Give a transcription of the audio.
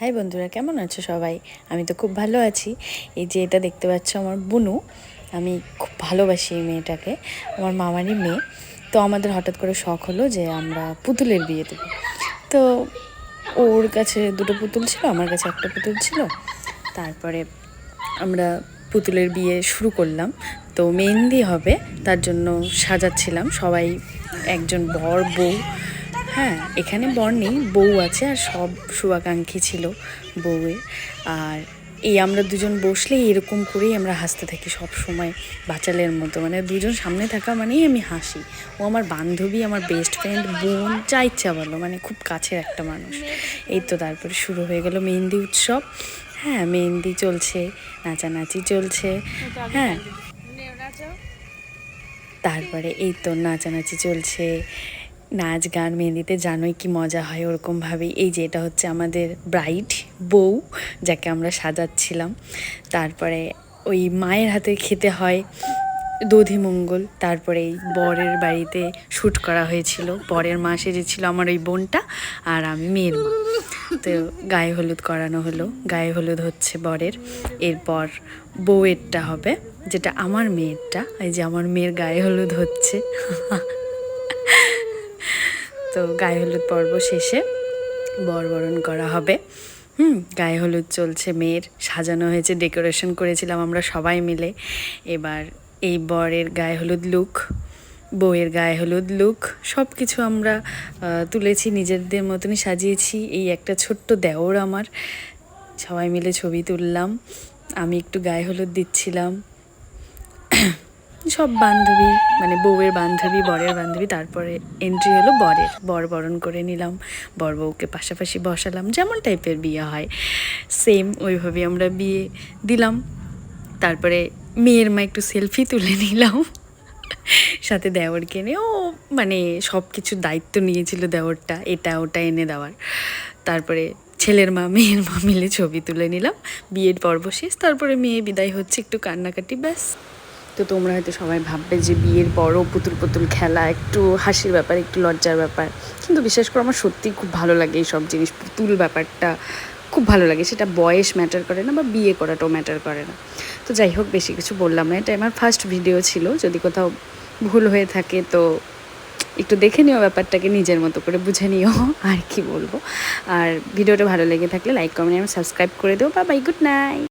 High বন্ধুরা, কেমন আছো সবাই? আমি তো খুব ভালো আছি। এই যে এটা দেখতে পাচ্ছ আমার বুনু, আমি খুব ভালোবাসি এই মেয়েটাকে, আমার মামারই মেয়ে। তো আমাদের হঠাৎ করে শখ হলো যে আমরা পুতুলের বিয়ে দেবো। তো ওর কাছে দুটো পুতুল ছিল, আমার কাছে একটা পুতুল ছিল। তারপরে আমরা পুতুলের বিয়ে শুরু করলাম। তো মেহেন্দি হবে, তার জন্য সাজাচ্ছিলাম সবাই, একজন বর বউ। হ্যাঁ, এখানে বর নেই, বউ আছে, আর সব শুভাকাঙ্ক্ষী ছিল বউয়ের। আর এই আমরা দুজন বসলেই এরকম করেই আমরা হাসতে থাকি সব সময়, বাচালের মতো। মানে দুজন সামনে থাকা মানেই আমি হাসি। ও আমার বান্ধবী, আমার বেস্ট ফ্রেন্ড, বোন, যা ইচ্ছা বলো, মানে খুব কাছের একটা মানুষ। এই তো তারপরে শুরু হয়ে গেল মেহেন্দি উৎসব। হ্যাঁ, মেহেন্দি চলছে, নাচানাচি চলছে। হ্যাঁ, তারপরে এই তো নাচানাচি চলছে, নাচ গান। মেহেন্দিতে জানোই কি মজা হয়, ওরকমভাবেই। এই যে এটা হচ্ছে আমাদের ব্রাইড, বউ, যাকে আমরা সাজাচ্ছিলাম। তারপরে ওই মায়ের হাতে খেতে হয় দধিমঙ্গল। তারপরে এই বরের বাড়িতে শ্যুট করা হয়েছিল, বরের মা সেজেছিল আমার ওই বোনটা, আর আমি মেয়ের মা। তো গায়ে হলুদ করানো হলো, গায়ে হলুদ হচ্ছে বরের। এরপর বউয়েরটা হবে, যেটা আমার মেয়েরটা। এই যে আমার মেয়ের গায়ে হলুদ হচ্ছে। তো গায়ে হলুদ পর্ব শেষে বরণ করা হবে। গায়ে হলুদ চলছে মেয়ের, সাজানো হয়েছে, ডেকোরেশন করেছিলাম আমরা সবাই মিলে। এবার এই বরের গায়ে হলুদ লুক, বউয়ের গায়ে হলুদ লুক, সব কিছু আমরা তুলেছি, নিজেদের মতনই সাজিয়েছি। এই একটা ছোট্ট দেওর আমার, সবাই মিলে ছবি তুললাম। আমি একটু গায়ে হলুদ দিচ্ছিলাম। সব বান্ধবী, মানে বউয়ের বান্ধবী, বরের বান্ধবী। তারপরে এন্ট্রি হলো বরের, বর বরণ করে নিলাম, বর বউকে পাশাপাশি বসালাম, যেমন টাইপের বিয়ে হয় সেম ওইভাবেই আমরা বিয়ে দিলাম। তারপরে মেয়ের মা একটু সেলফি তুলে নিলাম সাথে দেওরকে নিয়ে। ও মানে সব কিছু দায়িত্ব নিয়েছিল দেওরটা, এটা ওটা এনে দেওয়ার। তারপরে ছেলের মা মেয়ের মা মিলে ছবি তুলে নিলাম। বিয়ের পর্ব শেষ, তারপরে মেয়ে বিদায় হচ্ছে, একটু কান্নাকাটি, ব্যাস। তো তোমরা হয়তো সবাই ভাববে যে বিয়ের পরও পুতুল পুতুল খেলা একটু হাসির ব্যাপার, একটু লজ্জার ব্যাপার, কিন্তু বিশেষ করে আমার সত্যিই খুব ভালো লাগে এই সব জিনিস। পুতুল ব্যাপারটা খুব ভালো লাগে, সেটা বয়স ম্যাটার করে না বা বিয়ে করাটাও ম্যাটার করে না। তো যাই হোক, বেশি কিছু বললাম না, এটা আমার ফার্স্ট ভিডিও ছিল। যদি কোথাও ভুল হয়ে থাকে তো একটু দেখে নিও, ব্যাপারটাকে নিজের মতো করে বুঝে নিও, আর কি বলবো। আর ভিডিওটা ভালো লেগে থাকলে লাইক, কমেন্ট, সাবস্ক্রাইব করে দিও। Bye bye, good night.